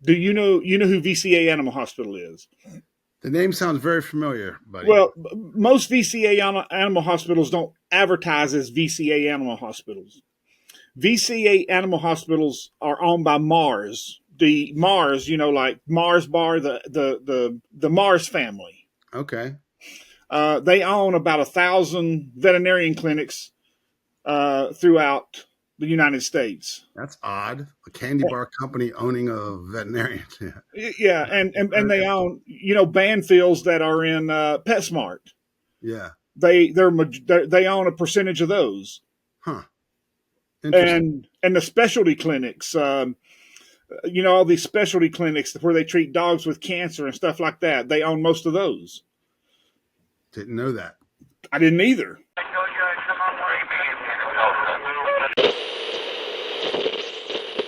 Do you know who VCA Animal Hospital is? The name sounds very familiar, buddy. Well, most VCA animal hospitals don't advertise as VCA animal hospitals. VCA animal hospitals are owned by Mars. The Mars, like Mars Bar, the Mars family. Okay. They own about 1,000 veterinarian clinics throughout the United States. That's odd. A candy bar company owning a veterinarian. Yeah, and they own Banfields that are in PetSmart. Yeah. They own a percentage of those. Huh. Interesting. And the specialty clinics, all these specialty clinics where they treat dogs with cancer and stuff like that. They own most of those. Didn't know that. I didn't either.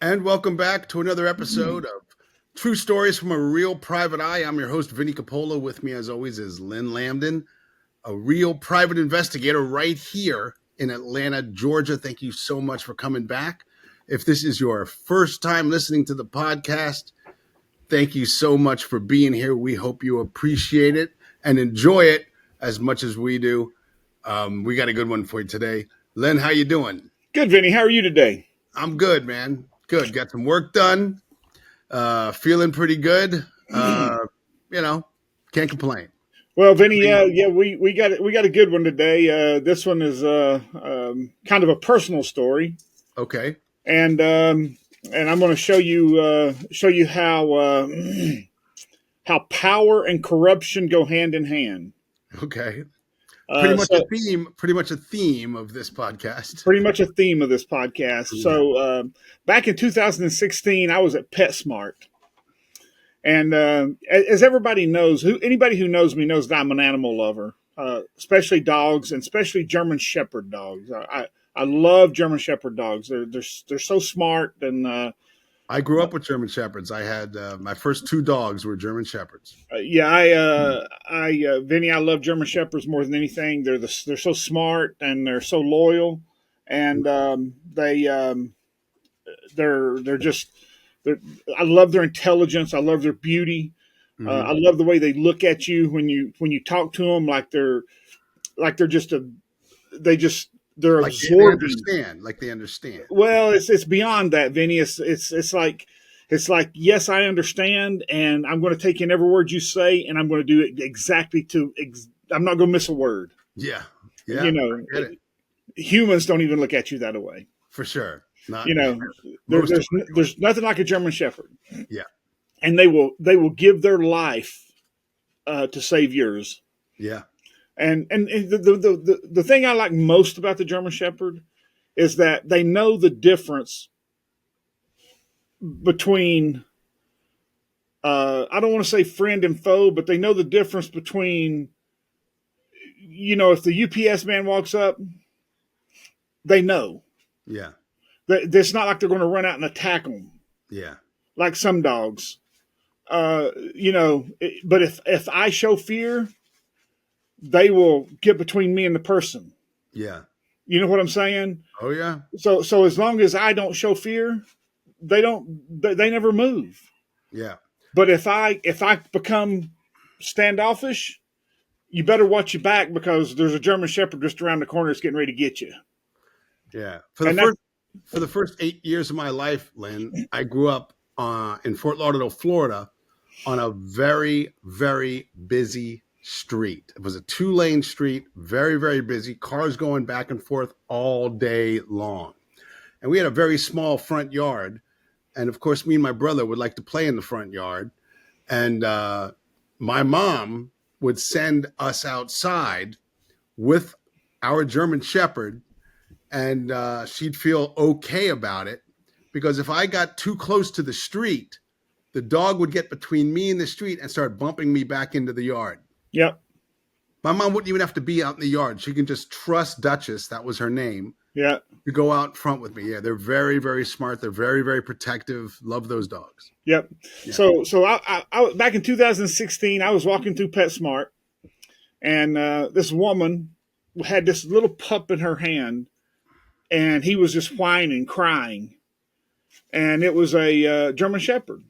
And welcome back to another episode of True Stories from a Real Private Eye. I'm your host, Vinnie Coppola. With me, as always, is Lynn Lambdin, a real private investigator right here in Atlanta, Georgia. Thank you so much for coming back. If this is your first time listening to the podcast, thank you so much for being here. We hope you appreciate it and enjoy it as much as we do. We got a good one for you today. Lynn, how you doing? Good, Vinny. How are you today? I'm good, man. Good. Got some work done. Feeling pretty good. Can't complain. Well, Vinny, we got a good one today. This one is kind of a personal story. Okay. And I'm going to show you how power and corruption go hand in hand. Okay. Pretty much a theme of this podcast. Pretty much a theme of this podcast. Yeah. So back in 2016, I was at PetSmart. And as everybody knows, anybody who knows me knows that I'm an animal lover, especially dogs and especially German Shepherd dogs. I love German Shepherd dogs. They're so smart. And I grew up with German Shepherds. I had my first two dogs were German Shepherds. Vinny, I love German Shepherds more than anything. They're so smart and they're so loyal, and I love their intelligence. I love their beauty. Mm-hmm. I love the way they look at you when you talk to them, they're absorbing. They understand. Well, it's beyond that, Vinny. It's like, yes, I understand, and I'm going to take in every word you say, and I'm going to do it exactly I'm not going to miss a word. Yeah. Humans don't even look at you that way. For sure. There's nothing like a German Shepherd. Yeah. And they will give their life to save yours. Yeah. And the thing I like most about the German Shepherd is that they know the difference between, I don't want to say friend and foe, but they know the difference between, if the UPS man walks up, they know. Yeah. It's not like they're going to run out and attack them. Yeah. Like some dogs. But if I show fear, they will get between me and the person. Yeah. You know what I'm saying? Oh yeah. So as long as I don't show fear, they never move. Yeah. But if I become standoffish, you better watch your back because there's a German Shepherd just around the corner that's getting ready to get you. Yeah. For the first 8 years of my life, Lynn, I grew up in Fort Lauderdale, Florida, on a very, very busy street. It was a 2-lane street, very, very busy, cars going back and forth all day long. And we had a very small front yard. And of course, me and my brother would like to play in the front yard. And my mom would send us outside with our German Shepherd, and she'd feel okay about it because if I got too close to the street, the dog would get between me and the street and start bumping me back into the yard. Yep. My mom wouldn't even have to be out in the yard. She can just trust Duchess, that was her name, yeah, to go out front with me. Yeah, they're very, very smart. They're very, very protective. Love those dogs. Yep. Yeah. So I back in 2016, I was walking through PetSmart, and this woman had this little pup in her hand, and he was just whining, crying, and it was a German Shepherd.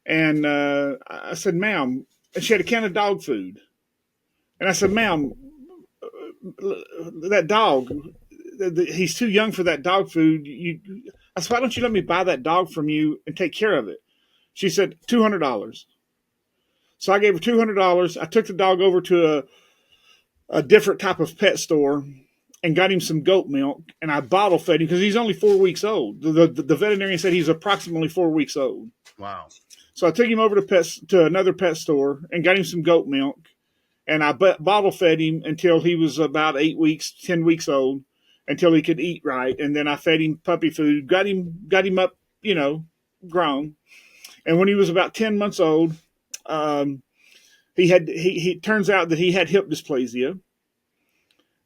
And I said, ma'am, and she had a can of dog food. And I said, ma'am, that dog, he's too young for that dog food. I said, why don't you let me buy that dog from you and take care of it? She said, $200. So I gave her $200. I took the dog over to a different type of pet store and got him some goat milk, and I bottle fed him because he's only 4 weeks old. The veterinarian said he's approximately 4 weeks old. Wow. So I took him over to another pet store and got him some goat milk, and I bottle fed him until he was about 8 weeks, 10 weeks old, until he could eat right. And then I fed him puppy food, got him up, grown. And when he was about 10 months old, he turns out that he had hip dysplasia,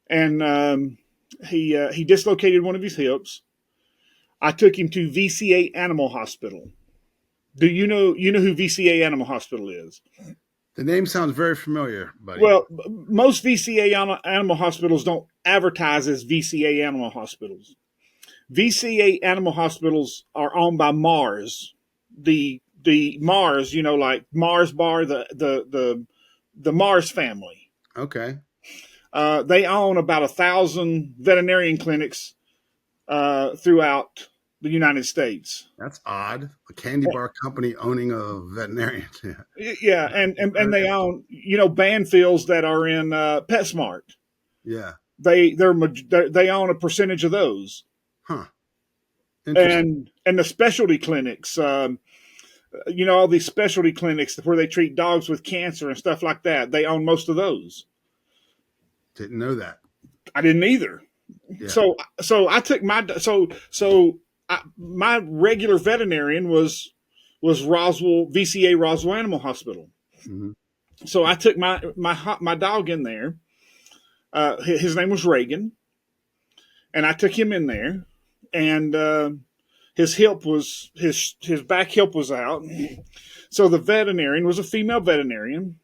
and he dislocated one of his hips. I took him to VCA Animal Hospital. Do you know who VCA Animal Hospital is? The name sounds very familiar, buddy. Well, most VCA animal hospitals don't advertise as VCA Animal Hospitals. VCA Animal Hospitals are owned by Mars, the Mars, like Mars Bar, the Mars family. Okay. They own about 1,000 veterinarian clinics throughout the United States. That's odd. A candy bar company owning a veterinarian. Yeah, and they own Banfields that are in PetSmart. Yeah. They own a percentage of those. Huh. And the specialty clinics, all these specialty clinics where they treat dogs with cancer and stuff like that. They own most of those. Didn't know that. I didn't either. Yeah. So I took my regular veterinarian was Roswell, VCA Roswell Animal Hospital. Mm-hmm. So I took my dog in there. His name was Reagan, and I took him in there, and his back hip was out. So the veterinarian was a female veterinarian.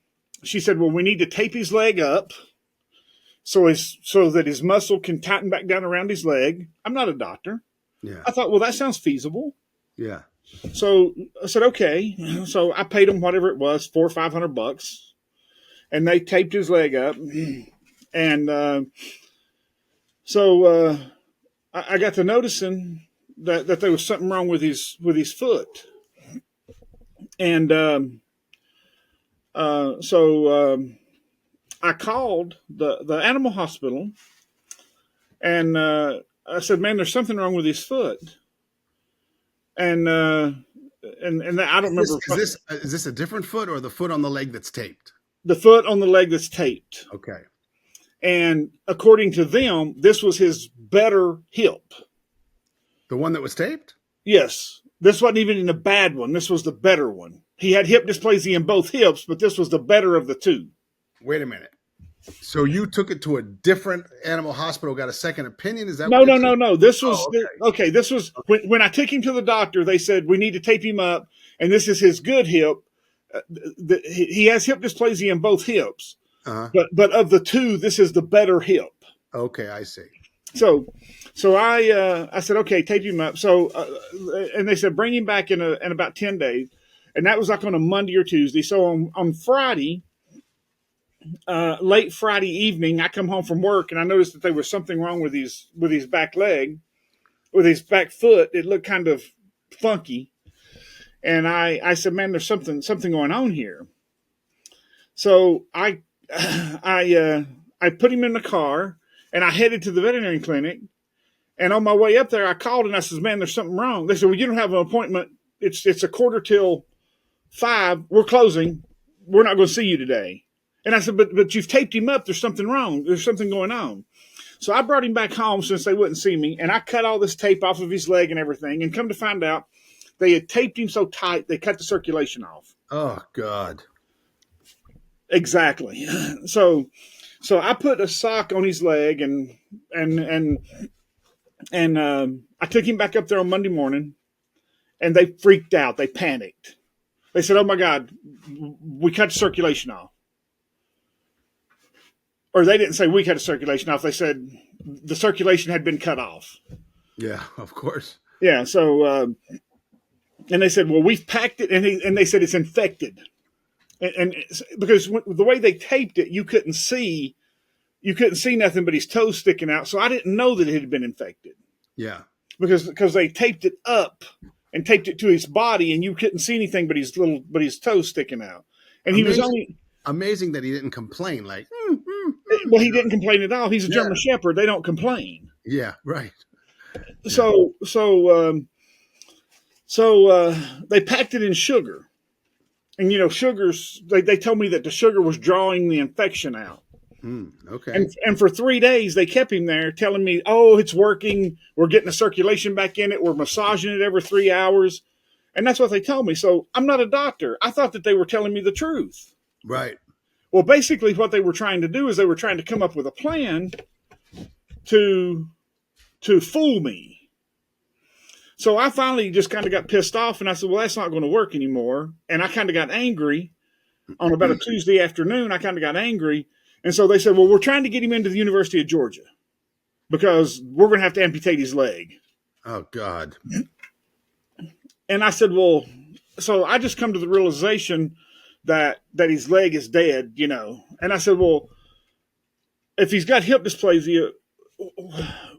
She said, "Well, we need to tape his leg up so that his muscle can tighten back down around his leg." I'm not a doctor. Yeah. I thought, well, that sounds feasible. Yeah. So I said, okay. So I paid him whatever it was, $400 or $500, and they taped his leg up. And so I got to noticing that there was something wrong with his foot. And so I called the animal hospital, and I said, "Man, there's something wrong with his foot." And I don't remember. Is this a different foot or the foot on the leg that's taped? The foot on the leg that's taped. Okay. And according to them, this was his better hip. The one that was taped? Yes. This wasn't even in a bad one. This was the better one. He had hip dysplasia in both hips, but this was the better of the two. Wait a minute. So you took it to a different animal hospital, got a second opinion? Is that no? This was okay. This was when I took him to the doctor. They said we need to tape him up, and this is his good hip. He has hip dysplasia in both hips, but of the two, this is the better hip. Okay, I see. So I said, okay, tape him up. So and they said bring him back in about 10 days, and that was like on a Monday or Tuesday. So on Friday. Late Friday evening, I come home from work and I noticed that there was something wrong with his back leg, with his back foot. It looked kind of funky, and I said, "Man, there's something going on here." So I put him in the car and I headed to the veterinary clinic. And on my way up there, I called and I said, "Man, there's something wrong." They said, "Well, you don't have an appointment. It's 4:45. We're closing. We're not going to see you today." And I said, but you've taped him up. There's something wrong. There's something going on. So I brought him back home since they wouldn't see me. And I cut all this tape off of his leg and everything. And come to find out, they had taped him so tight, they cut the circulation off. Oh, God. Exactly. So I put a sock on his leg and I took him back up there on Monday morning, and they freaked out. They panicked. They said, "Oh my God, we cut the circulation off." Or they didn't say we cut the circulation off. They said the circulation had been cut off. Yeah, of course. Yeah. So And they said, well, we've packed it, and they said it's infected. And because the way they taped it, you couldn't see nothing but his toes sticking out. So I didn't know that it had been infected. Yeah. Because they taped it up and taped it to his body, and you couldn't see anything but his toes sticking out. And he was only amazing that he didn't complain. Like, well, he didn't complain at all. He's a German Shepherd; they don't complain. Yeah, right. So they packed it in sugar, and sugars. They told me that the sugar was drawing the infection out. Okay. And for 3 days they kept him there, telling me, "Oh, it's working. We're getting the circulation back in it. We're massaging it every 3 hours," and that's what they told me. So I'm not a doctor. I thought that they were telling me the truth. Right. Well, basically, what they were trying to do is they were trying to come up with a plan to fool me. So I finally just kind of got pissed off, and I said, "Well, that's not going to work anymore." And I kind of got angry on about a Tuesday afternoon. I kind of got angry. And so they said, well, we're trying to get him into the University of Georgia because we're going to have to amputate his leg. Oh, God. And I said, well, so I just come to the realization that his leg is dead, And I said, well, if he's got hip dysplasia,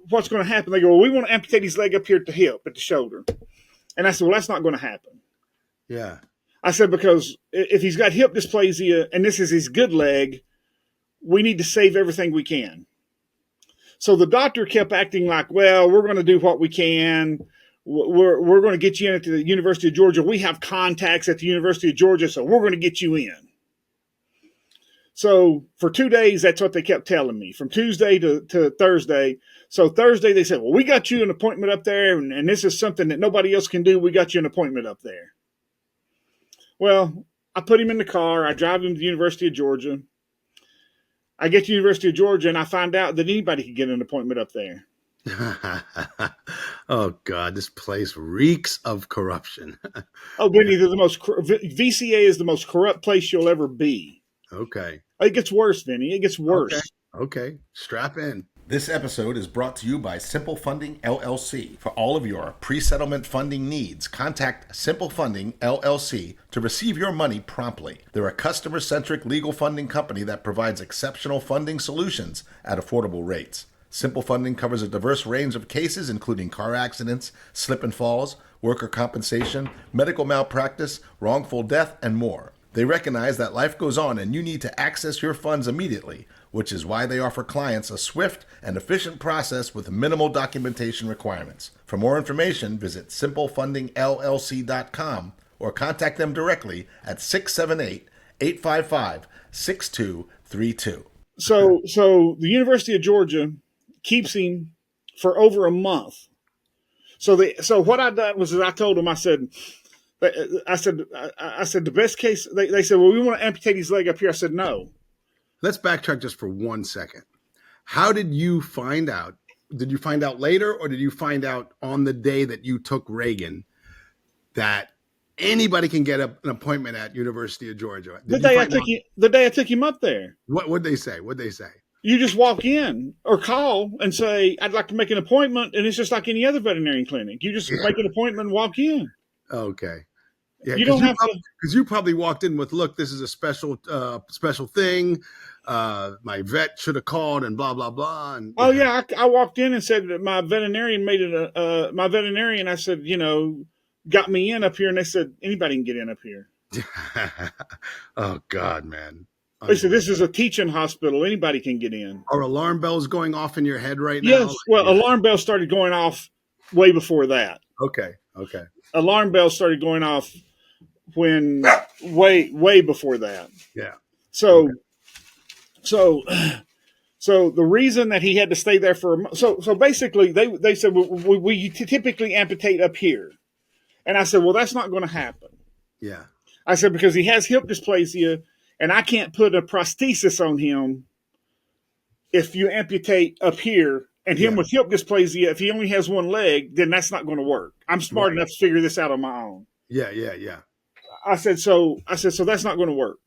what's going to happen? They go, well, we want to amputate his leg up here at the hip, at the shoulder. And I said, well, that's not going to happen. Yeah. I said, because if he's got hip dysplasia and this is his good leg, we need to save everything we can. So the doctor kept acting like, well, we're going to do what we can. We're going to get you in at the University of Georgia. We have contacts at the University of Georgia, so we're going to get you in. So for 2 days, that's what they kept telling me, from Tuesday to Thursday. So Thursday, they said, well, we got you an appointment up there, and this is something that nobody else can do. We got you an appointment up there. Well, I put him in the car. I drive him to the University of Georgia. I get to the University of Georgia, and I find out that anybody can get an appointment up there. Oh, God, this place reeks of corruption. Oh, Vinnie, VCA is the most corrupt place you'll ever be. Okay. It gets worse, Vinnie. It gets worse. Okay. Strap in. This episode is brought to you by Simple Funding, LLC. For all of your pre-settlement funding needs, contact Simple Funding, LLC to receive your money promptly. They're a customer-centric legal funding company that provides exceptional funding solutions at affordable rates. Simple Funding covers a diverse range of cases, including car accidents, slip and falls, worker compensation, medical malpractice, wrongful death, and more. They recognize that life goes on and you need to access your funds immediately, which is why they offer clients a swift and efficient process with minimal documentation requirements. For more information, visit simplefundingllc.com or contact them directly at 678-855-6232. So the University of Georgia keeps him for over a month. So what I done was I told them, I said the best case, they said, well, we want to amputate his leg up here. I said, no. Let's backtrack just for 1 second. How did you find out? Did you find out later, or did you find out on the day that you took Reagan that anybody can get an appointment at University of Georgia? The day I took him up there. What'd they say? You just walk in or call and say, I'd like to make an appointment. And it's just like any other veterinarian clinic. You just make an appointment and walk in. Okay. Yeah, you don't have to, because you probably walked in with, look, this is a special thing. My vet should have called and blah, blah, blah. And, I walked in and said that my veterinarian I said, got me in up here. And they said, anybody can get in up here. Oh, God, man. They said, this is a teaching hospital. Anybody can get in. Are alarm bells going off in your head right now? Yes. Well, alarm bells started going off way before that. Okay. Alarm bells started going off when way before that. Yeah. So the reason that he had to stay there for a month, so basically they said, we typically amputate up here. And I said, well, that's not going to happen. Yeah. I said, because he has hip dysplasia and I can't put a prosthesis on him if you amputate up here. And him with hip dysplasia, if he only has one leg, then that's not going to work. I'm smart enough to figure this out on my own. Yeah. I said, so that's not going to work.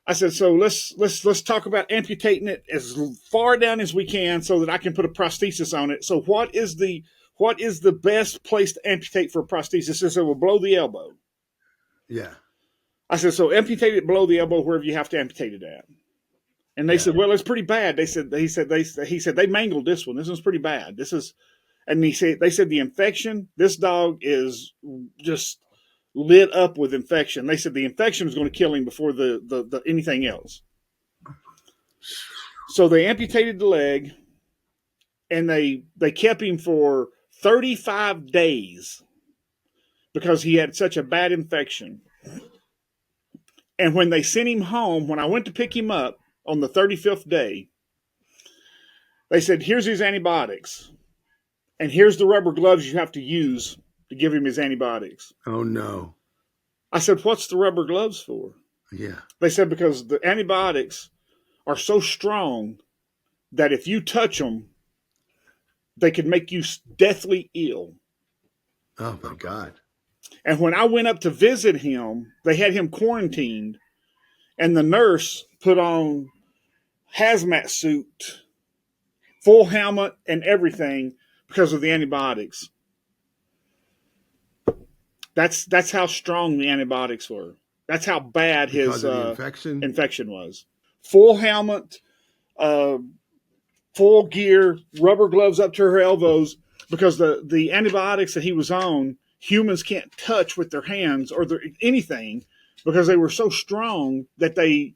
I said, so let's talk about amputating it as far down as we can so that I can put a prosthesis on it. So what is the what is the best place to amputate for a prosthesis? They said, well, below the elbow. Yeah. I said, so amputate it below the elbow wherever you have to amputate it at. And they said, well, it's pretty bad. He said they mangled this one. This one's pretty bad. They said the infection, this dog is just lit up with infection. They said the infection was going to kill him before the anything else. So they amputated the leg, and they kept him for 35 days because he had such a bad infection. And when they sent him home, when I went to pick him up on the 35th day, they said, here's his antibiotics. And here's the rubber gloves you have to use to give him his antibiotics. Oh, no. I said, what's the rubber gloves for? Yeah. They said, because the antibiotics are so strong that if you touch them, they could make you deathly ill. Oh, my God. And when I went up to visit him, they had him quarantined, and the nurse put on hazmat suit, full helmet, and everything because of the antibiotics. That's how strong the antibiotics were. That's how bad his infection was. Full helmet, full gear, rubber gloves up to her elbows, because the antibiotics that he was on, humans can't touch with their hands or anything, because they were so strong that they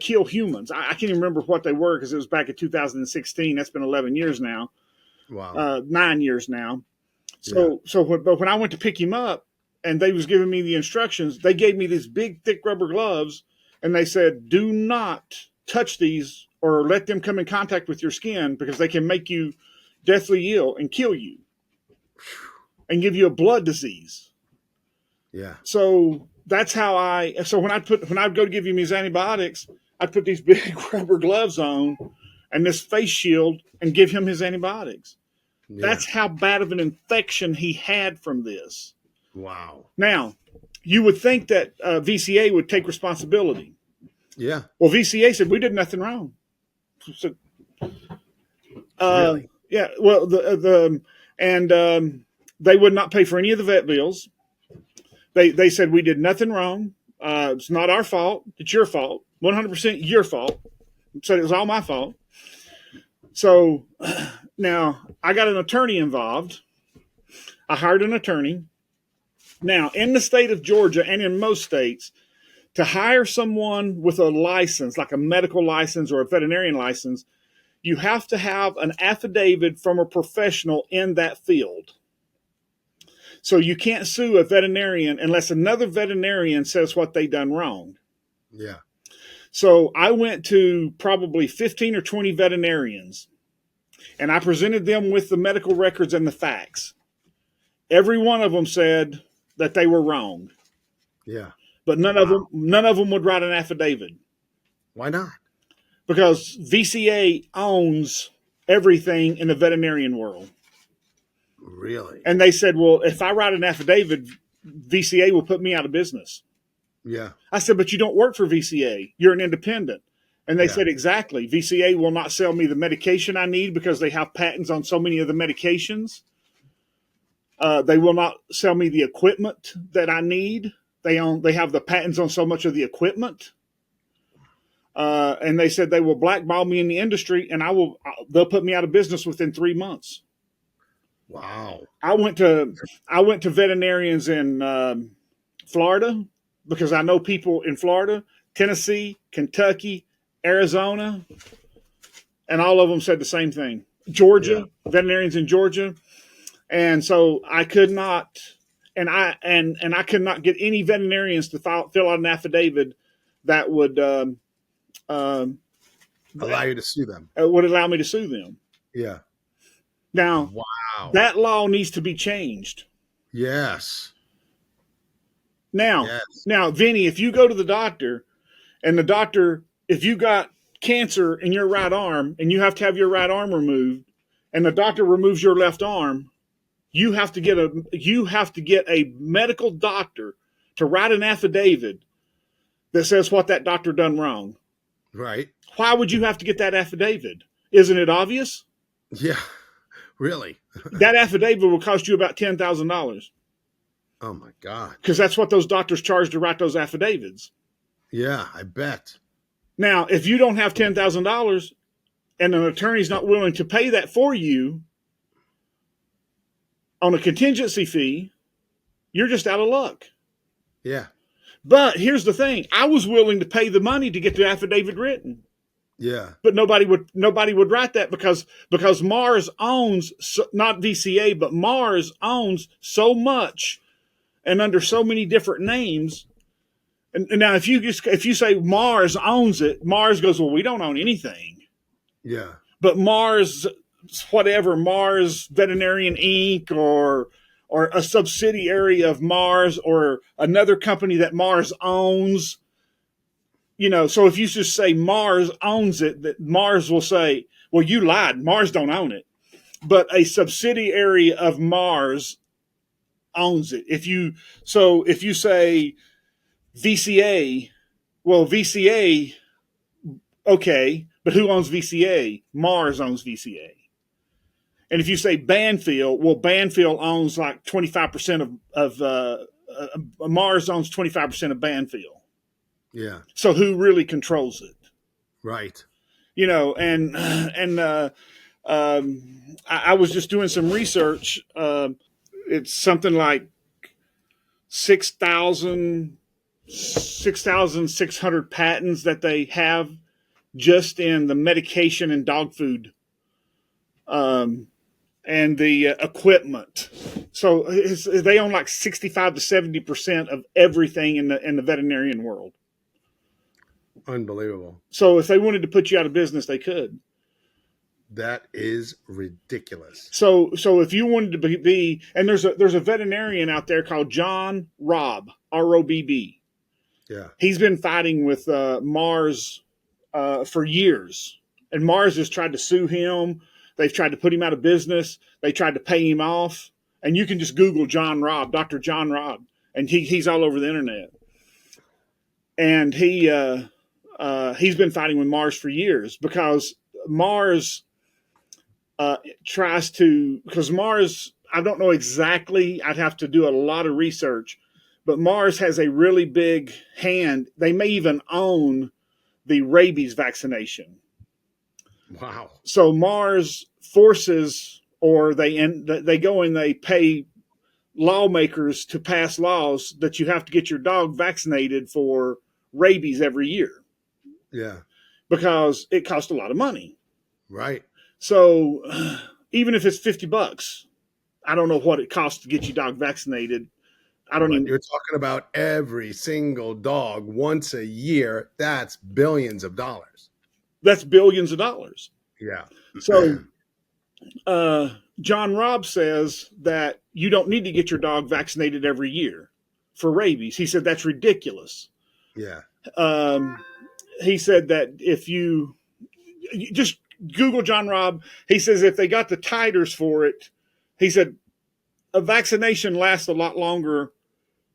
kill humans. I can't even remember what they were because it was back in 2016. That's been 11 years now. Wow. 9 years now. But when I went to pick him up and they was giving me the instructions, they gave me these big, thick rubber gloves, and they said, do not touch these or let them come in contact with your skin, because they can make you deathly ill and kill you and give you a blood disease. Yeah. So that's how when I'd go to give him his antibiotics, I'd put these big rubber gloves on and this face shield and give him his antibiotics. Yeah. That's how bad of an infection he had from this. Wow. Now, you would think that VCA would take responsibility. Yeah. Well, VCA said we did nothing wrong. So, really? Yeah. Well, they would not pay for any of the vet bills. They said we did nothing wrong. It's not our fault. It's your fault. 100% your fault. Said it was all my fault. So now I got an attorney involved. I hired an attorney. Now, in the state of Georgia and in most states, to hire someone with a license, like a medical license or a veterinarian license, you have to have an affidavit from a professional in that field. So you can't sue a veterinarian unless another veterinarian says what they done wrong. Yeah. So I went to probably 15 or 20 veterinarians, and I presented them with the medical records and the facts. Every one of them said that they were wrong. Yeah. But none of them would write an affidavit. Why not? Because VCA owns everything in the veterinarian world. Really? And they said, well, if I write an affidavit, VCA will put me out of business. Yeah. I said, but you don't work for VCA. You're an independent. And they said, exactly. VCA will not sell me the medication I need because they have patents on so many of the medications. They will not sell me the equipment that I need. They have the patents on so much of the equipment. And they said they will blackball me in the industry, and they'll put me out of business within 3 months. Wow. I went to veterinarians in Florida, because I know people in Florida, Tennessee, Kentucky, Arizona, and all of them said the same thing. Georgia, veterinarians in Georgia. And so I could not, and I could not get any veterinarians to fill out an affidavit that would allow you to sue them. Would allow me to sue them. Yeah. Now, wow, that law needs to be changed. Yes. Now, Vinnie, if you go to the doctor, and the doctor, if you got cancer in your right arm and you have to have your right arm removed, and the doctor removes your left arm, you have to get a medical doctor to write an affidavit that says what that doctor done wrong. Right. Why would you have to get that affidavit? Isn't it obvious? Yeah. Really? That affidavit will cost you about $10,000 Oh my God. because that's what those doctors charge to write those affidavits. Yeah, I bet. Now, if you don't have $10,000 and an attorney's not willing to pay that for you on a contingency fee, you're just out of luck. Yeah. But here's the thing. I was willing to pay the money to get the affidavit written. Yeah. But nobody would write that because Mars owns, not VCA, but Mars owns so much and under so many different names. And now if you say Mars owns it, Mars goes, well, we don't own anything. Yeah. But Mars, whatever, Mars Veterinarian Inc. or a subsidiary of Mars or another company that Mars owns, so if you just say Mars owns it, that Mars will say, well, you lied. Mars don't own it. But a subsidiary of Mars owns it. If you say VCA, well, VCA, okay, but who owns VCA? Mars owns VCA. And if you say Banfield, well, Banfield owns like 25% of Mars owns 25% of Banfield. Yeah. So who really controls it? Right. I was just doing some research. It's something like 6,600 patents that they have just in the medication and dog food, and the equipment. So they own like 65 to 70% of everything in the veterinarian world. Unbelievable. So if they wanted to put you out of business, they could. That is ridiculous. So if you wanted to be and there's a veterinarian out there called John Robb, ROBB. Yeah. He's been fighting with Mars for years, and Mars has tried to sue him. They've tried to put him out of business. They tried to pay him off. And you can just Google John Robb, Dr. John Robb, and he's all over the internet. And he's been fighting with Mars for years because Mars because Mars, I don't know exactly, I'd have to do a lot of research, but Mars has a really big hand. They may even own the rabies vaccination. Wow. So Mars forces, or they go and they pay lawmakers to pass laws that you have to get your dog vaccinated for rabies every year. Yeah. Because it costs a lot of money. Right. So even if it's $50, I don't know what it costs to get your dog vaccinated. You're talking about every single dog once a year. That's billions of dollars. That's billions of dollars. Yeah. So John Robb says that you don't need to get your dog vaccinated every year for rabies. He said that's ridiculous. Yeah. He said that if you just Google John Robb, he says if they got the titers for it, he said a vaccination lasts a lot longer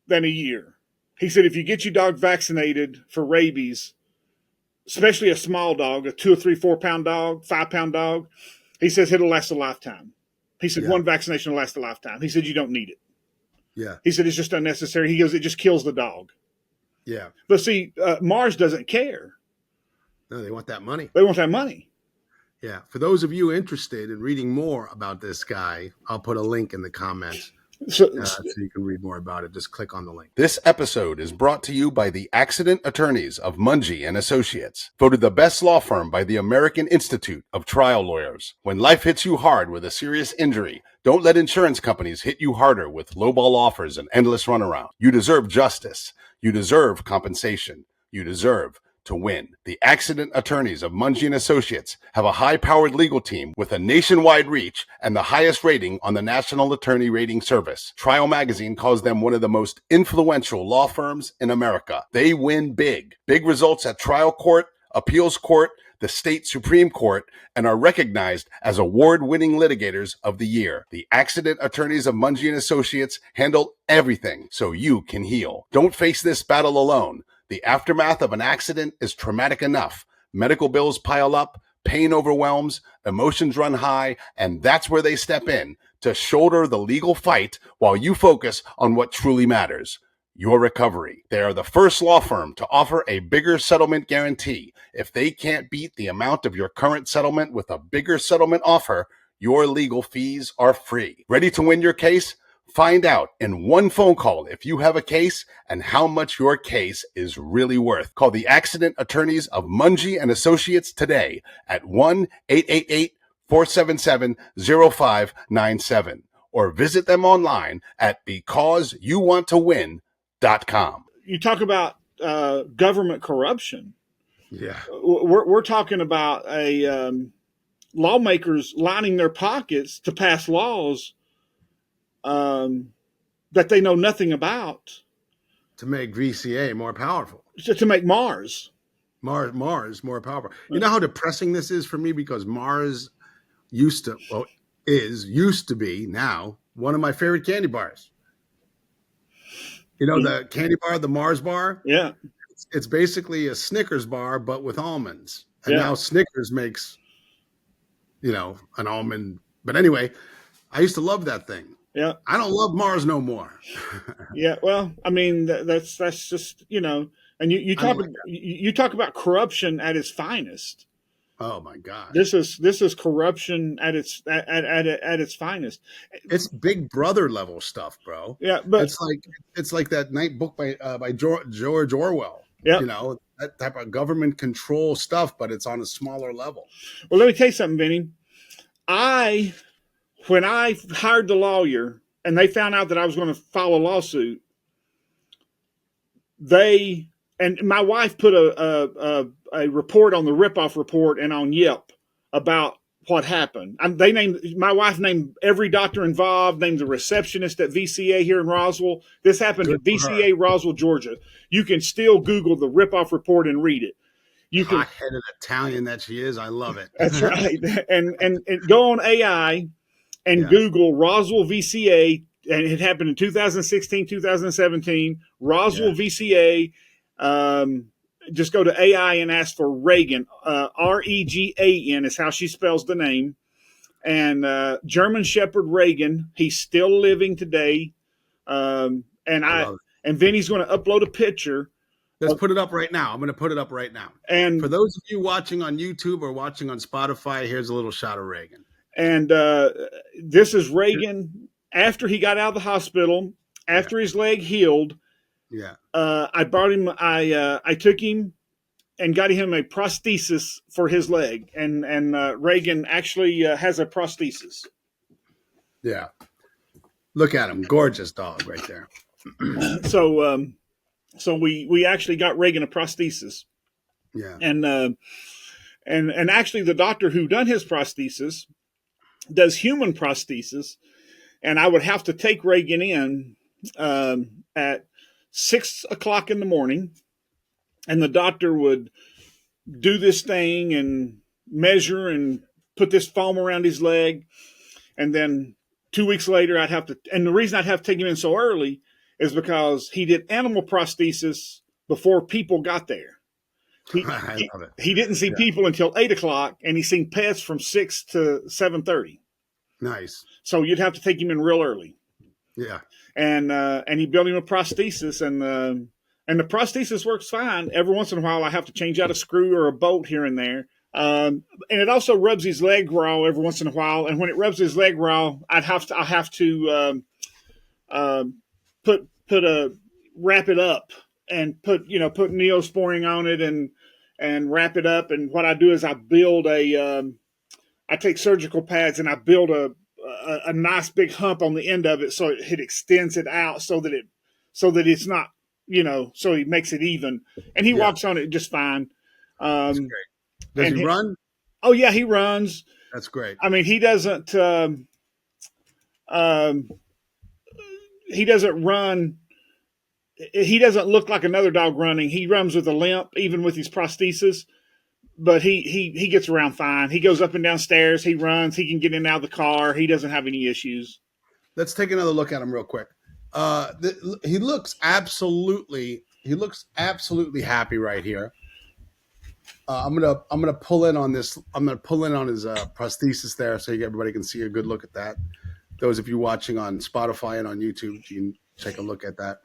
than a year. He said if you get your dog vaccinated for rabies, especially a small dog, a 2 or 3, 4 pound dog, 5 pound dog, he says it'll last a lifetime. He said one vaccination will last a lifetime. He said you don't need it. Yeah. He said it's just unnecessary. He goes, it just kills the dog. Yeah. But see, Mars doesn't care. No, they want that money. They want that money. Yeah. For those of you interested in reading more about this guy, I'll put a link in the comments so you can read more about it. Just click on the link. This episode is brought to you by the Accident Attorneys of Monge and Associates, voted the best law firm by the American Institute of Trial Lawyers. When life hits you hard with a serious injury, don't let insurance companies hit you harder with lowball offers and endless runaround. You deserve justice. You deserve compensation. You deserve to win. The Accident Attorneys of Monge and Associates have a high-powered legal team with a nationwide reach and the highest rating on the National Attorney Rating Service. Trial Magazine calls them one of the most influential law firms in America. They win big. Big results at trial court, appeals court, the state Supreme Court, and are recognized as award-winning litigators of the year. The Accident Attorneys of Monge and Associates handle everything so you can heal. Don't face this battle alone. The aftermath of an accident is traumatic enough. Medical bills pile up, Pain overwhelms, emotions run high, and that's where they step in to shoulder the legal fight while you focus on what truly matters, your recovery. They are the first law firm to offer a bigger settlement guarantee. If they can't beat the amount of your current settlement with a bigger settlement offer, your legal fees are free. Ready to win your case? Find out in one phone call if you have a case and how much your case is really worth. Call the accident attorneys of Monge and Associates today at 1-888-477-0597 or visit them online at becauseyouwanttowin.com. You talk about government corruption. Yeah. We're talking about lawmakers lining their pockets to pass laws that they know nothing about, to make VCA more powerful, to make Mars more powerful. You know how depressing this is for me, because Mars used to be now one of my favorite candy bars. You know, the candy bar, the Mars bar. Yeah, it's basically a Snickers bar but with almonds, and now Snickers makes, an almond. But anyway, I used to love that thing. Yeah, I don't love Mars no more. Yeah, well, I mean that's just and you talk about corruption at its finest. Oh my God, this is corruption at its finest. It's Big Brother level stuff, bro. Yeah, but it's like that Night book by George Orwell. Yeah, that type of government control stuff, but it's on a smaller level. Well, let me tell you something, Vinnie. When I hired the lawyer and they found out that I was going to file a lawsuit, and my wife put a report on the ripoff report and on Yelp about what happened. My wife named every doctor involved, named the receptionist at VCA here in Roswell. This happened at VCA Roswell, Georgia. You can still Google the ripoff report and read it. Hot-headed Italian that she is, I love it. That's right. And go on AI and Google Roswell VCA, and it happened in 2016, 2017. Roswell VCA. Just go to AI and ask for Reagan. Regan is how she spells the name. And German Shepherd Reagan. He's still living today. And Vinny's going to upload a picture. Let's put it up right now. I'm going to put it up right now. And for those of you watching on YouTube or watching on Spotify, here's a little shot of Reagan. And this is Reagan after he got out of the hospital, after his leg healed. Yeah. I brought him. I took him and got him a prosthesis for his leg, and Reagan actually has a prosthesis. Yeah. Look at him, gorgeous dog right there. So we actually got Reagan a prosthesis. Yeah. And actually the doctor who done his prosthesis does human prosthesis, and I would have to take Reagan in at 6 o'clock in the morning, and the doctor would do this thing and measure and put this foam around his leg. And then 2 weeks later, and the reason I'd have to take him in so early is because he did animal prosthesis before people got there. He didn't see people until 8 o'clock, and he seen pets from 6 to 7:30. Nice. So you'd have to take him in real early. Yeah. And he built him a prosthesis, and the prosthesis works fine. Every once in a while, I have to change out a screw or a bolt here and there. And it also rubs his leg raw every once in a while. And when it rubs his leg raw, I have to wrap it up and put Neosporin on it and wrap it up. And what I do is I take surgical pads and I build a nice big hump on the end of it, so it extends it out so that it's not, so he makes it even, and he walks on it just fine. That's great. Does he run? Oh yeah, he runs. That's great. I mean, he doesn't run. He doesn't look like another dog running. He runs with a limp, even with his prosthesis. But he gets around fine. He goes up and down stairs. He runs. He can get in and out of the car. He doesn't have any issues. Let's take another look at him real quick. He looks absolutely happy right here. I'm gonna pull in on this. I'm gonna pull in on his prosthesis there, so everybody can see a good look at that. Those of you watching on Spotify and on YouTube, you can take a look at that.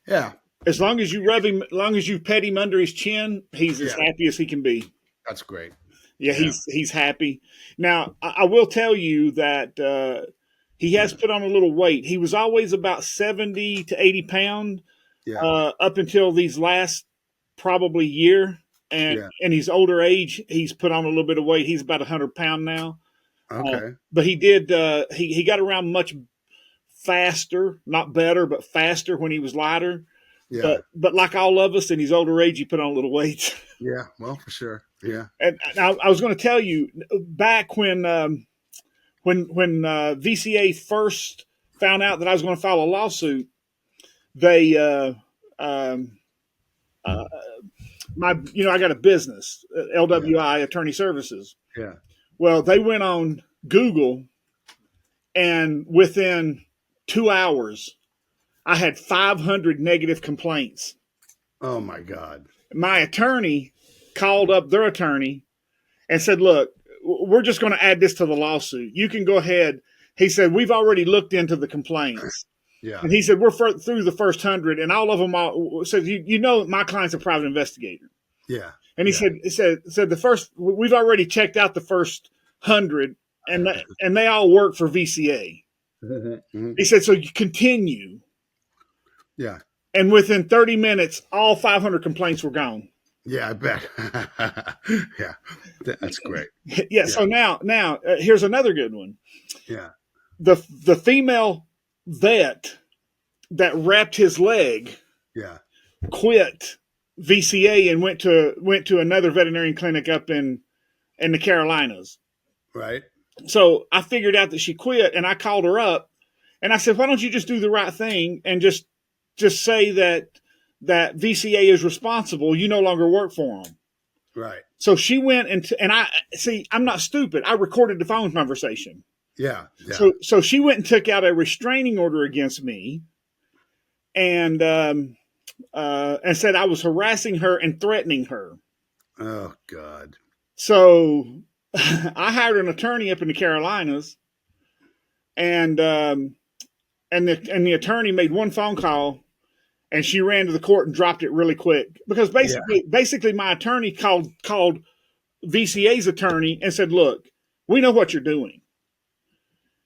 Yeah. As long as you rub him, as long as you pet him under his chin, he's as happy as he can be. That's great. Yeah, he's happy. Now, I will tell you that he has put on a little weight. He was always about 70 to 80 pounds up until these last probably year. And in his older age, he's put on a little bit of weight. He's about 100 pounds now. Okay. But he did, he got around much faster, not better, but faster when he was lighter. Yeah. But like all of us in his older age, he put on a little weight. Yeah, well, for sure. Yeah. And I was going to tell you, back when VCA first found out that I was going to file a lawsuit, they I got a business, LWI Attorney Services. Yeah. Well, they went on Google, and within 2 hours, I had 500 negative complaints. Oh my God. My attorney called up their attorney and said, look, we're just going to add this to the lawsuit. You can go ahead. He said, we've already looked into the complaints. Yeah. And he said, we're through the first 100, and all of them said, my client's a private investigator. Yeah. And he said the first, we've already checked out the first 100, and they all work for VCA. Mm-hmm. He said, so you continue. Yeah. And within 30 minutes, all 500 complaints were gone. Yeah, I bet. Yeah, that's great. Yeah. So now, here's another good one. Yeah. The female vet that wrapped his leg. Yeah. Quit VCA and went to another veterinarian clinic up in the Carolinas. Right. So I figured out that she quit, and I called her up, and I said, "Why don't you just do the right thing and just say that VCA is responsible? You no longer work for them." Right. So she went and I see. I'm not stupid. I recorded the phone conversation. Yeah. So she went and took out a restraining order against me, and said I was harassing her and threatening her. Oh God. So I hired an attorney up in the Carolinas, and the attorney made one phone call, and she ran to the court and dropped it really quick because basically my attorney called VCA's attorney and said, "Look, we know what you're doing.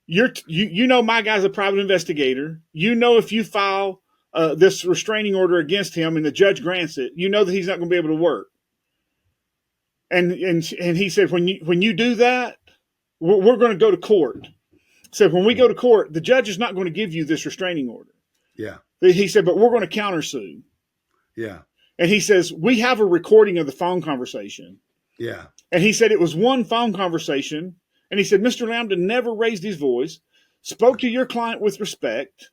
You know my guy's a private investigator. You know if you file this restraining order against him and the judge grants it, you know that he's not going to be able to work." And he said, when you do that, we're going to go to court. So when we go to court, the judge is not going to give you this restraining order. Yeah. He said, but we're going to countersue. Yeah. And he says, we have a recording of the phone conversation. Yeah. And he said it was one phone conversation. And he said, Mr. Lambdin never raised his voice, spoke to your client with respect.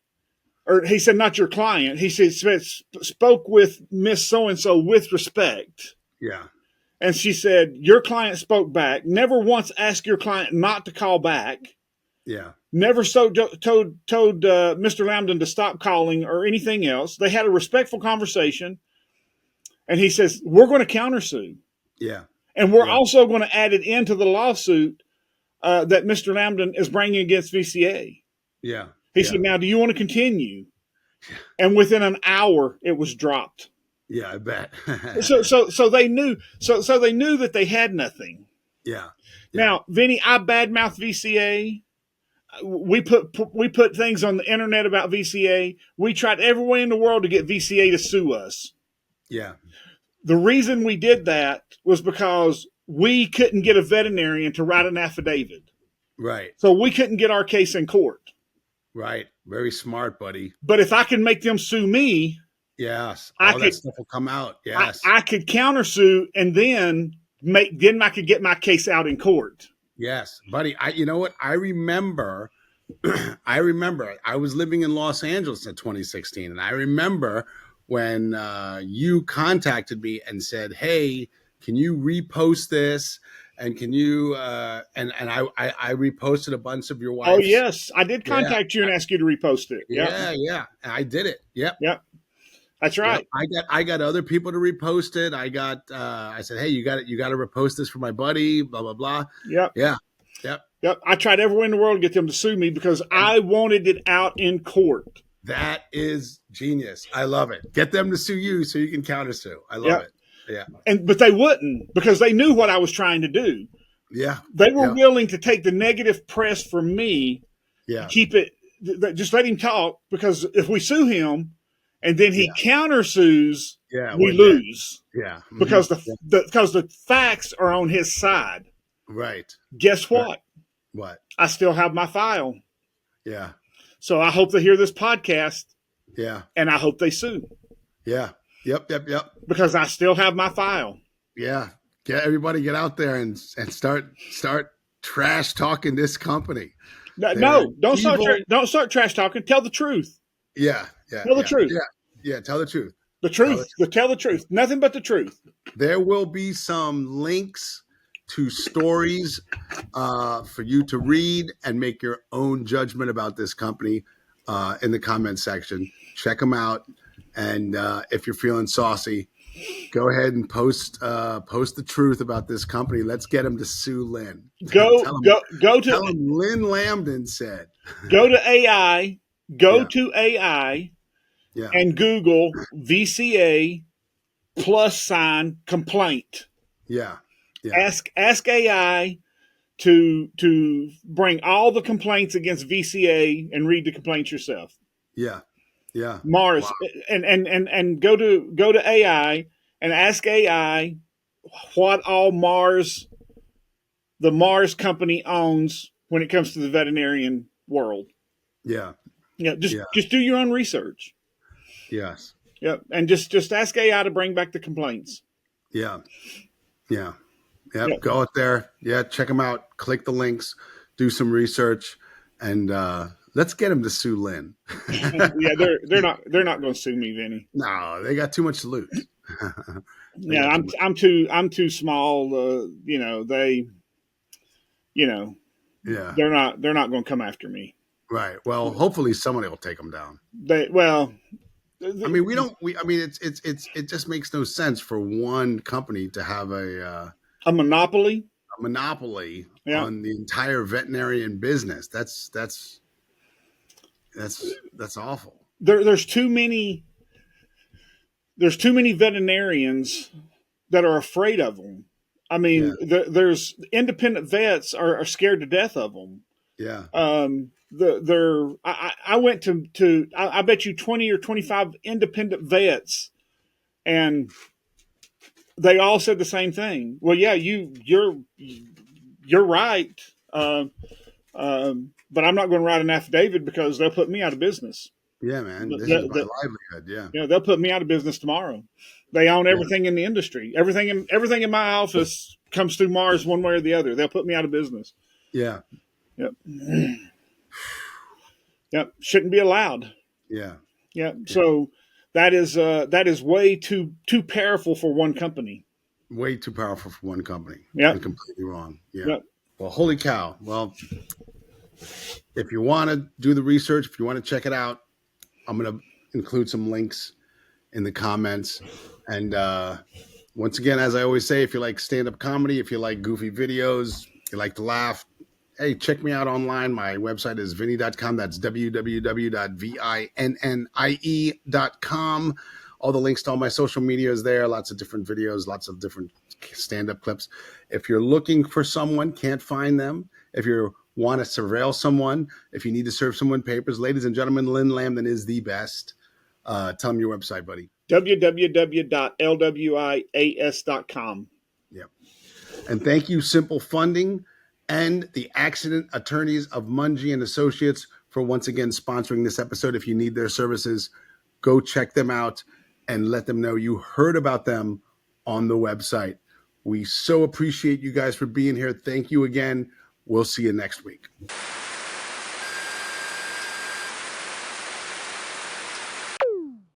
Or he said, not your client. He said, spoke with Miss So-and-so with respect. Yeah. And she said, your client spoke back, never once asked your client not to call back. Yeah. Never told Mr. Lambdin to stop calling or anything else. They had a respectful conversation. And he says, we're going to countersue. Yeah. And we're also going to add it into the lawsuit that Mr. Lambdin is bringing against VCA. Yeah. He said, now, do you want to continue? Yeah. And within an hour, it was dropped. Yeah, I bet. so they knew. So they knew that they had nothing. Yeah. Now, Vinnie, I badmouth VCA. We put things on the internet about VCA. We tried every way in the world to get VCA to sue us. Yeah. The reason we did that was because we couldn't get a veterinarian to write an affidavit. Right. So we couldn't get our case in court. Right. Very smart, buddy. But if I can make them sue me, yes, that stuff will come out. Yes, I could countersue, and then I could get my case out in court. Yes, buddy. You know what? I remember I was living in Los Angeles in 2016, and I remember when you contacted me and said, "Hey, can you repost this?" And can you and I reposted a bunch of your wife's. Oh yes, I did contact you and ask you to repost it. Yeah, yeah, I did it. Yep. That's right. I got other people to repost it. I said, hey, you got to repost this for my buddy, blah, blah, blah. Yep. Yeah. Yep. I tried every way in the world to get them to sue me because I wanted it out in court. That is genius. I love it. Get them to sue you so you can countersue. I love it. Yeah. But they wouldn't because they knew what I was trying to do. Yeah. They were willing to take the negative press from me. Yeah. Keep it. Just let him talk, because if we sue him and then he countersues, we lose. Yeah. Because the facts are on his side. Right. Guess what? Right. What? I still have my file. Yeah. So I hope they hear this podcast. Yeah. And I hope they sue. Yeah. Yep. Because I still have my file. Yeah. Get out there and start trash talking this company. No, don't start trash talking. Tell the truth. Yeah. Tell the truth. Yeah. Tell the truth. The truth. Tell the truth. Nothing but the truth. There will be some links to stories for you to read and make your own judgment about this company in the comment section. Check them out. And if you're feeling saucy, go ahead and post the truth about this company. Let's get them to sue Lynn. Tell them Lynn Lambdin said. Go to AI. To AI. Yeah. And Google VCA + complaint. Yeah. Ask AI to bring all the complaints against VCA and read the complaints yourself. Yeah. Mars. Wow. And go to AI and ask AI what all the Mars company owns when it comes to the veterinarian world. Yeah. Just do your own research. Yes. Yep. And just ask AI to bring back the complaints. Yeah. Go out there. Yeah. Check them out. Click the links, do some research, and let's get them to sue Lynn. Yeah. They're not going to sue me, Vinnie. No, they got too much to lose. Yeah. I'm too small. They're not going to come after me. Right. Well, hopefully somebody will take them down. It just makes no sense for one company to have a monopoly. A monopoly on the entire veterinarian business. That's awful. There's too many veterinarians that are afraid of them. I mean, there's independent vets are scared to death of them. Yeah. I went to I bet you 20 or 25 independent vets, and they all said the same thing. Well, yeah, you're right, but I'm not going to write an affidavit because they'll put me out of business. Yeah, man, this is my livelihood. Yeah, they'll put me out of business tomorrow. They own everything in the industry. Everything in my office comes through Mars one way or the other. They'll put me out of business. Yeah. Yep. Yep. Shouldn't be allowed. Yeah. Yeah. So that is way too powerful for one company. Way too powerful for one company. Yeah. Completely wrong. Yeah. Yep. Well, holy cow. Well, if you want to do the research, if you want to check it out, I'm going to include some links in the comments. And once again, as I always say, if you like stand-up comedy, if you like goofy videos, you like to laugh, hey, check me out online. My website is vinnie.com. That's www.vinnie.com. All the links to all my social media is there. Lots of different videos, lots of different stand-up clips. If you're looking for someone, can't find them, if you want to surveil someone, if you need to serve someone papers, ladies and gentlemen, Lynn Lambdin is the best. Tell them your website, buddy. www.lwias.com. Yep. And thank you, Simple Funding and the Accident Attorneys of Monge and Associates for once again sponsoring this episode. If you need their services, go check them out and let them know you heard about them on the website. We so appreciate you guys for being here. Thank you again. We'll see you next week.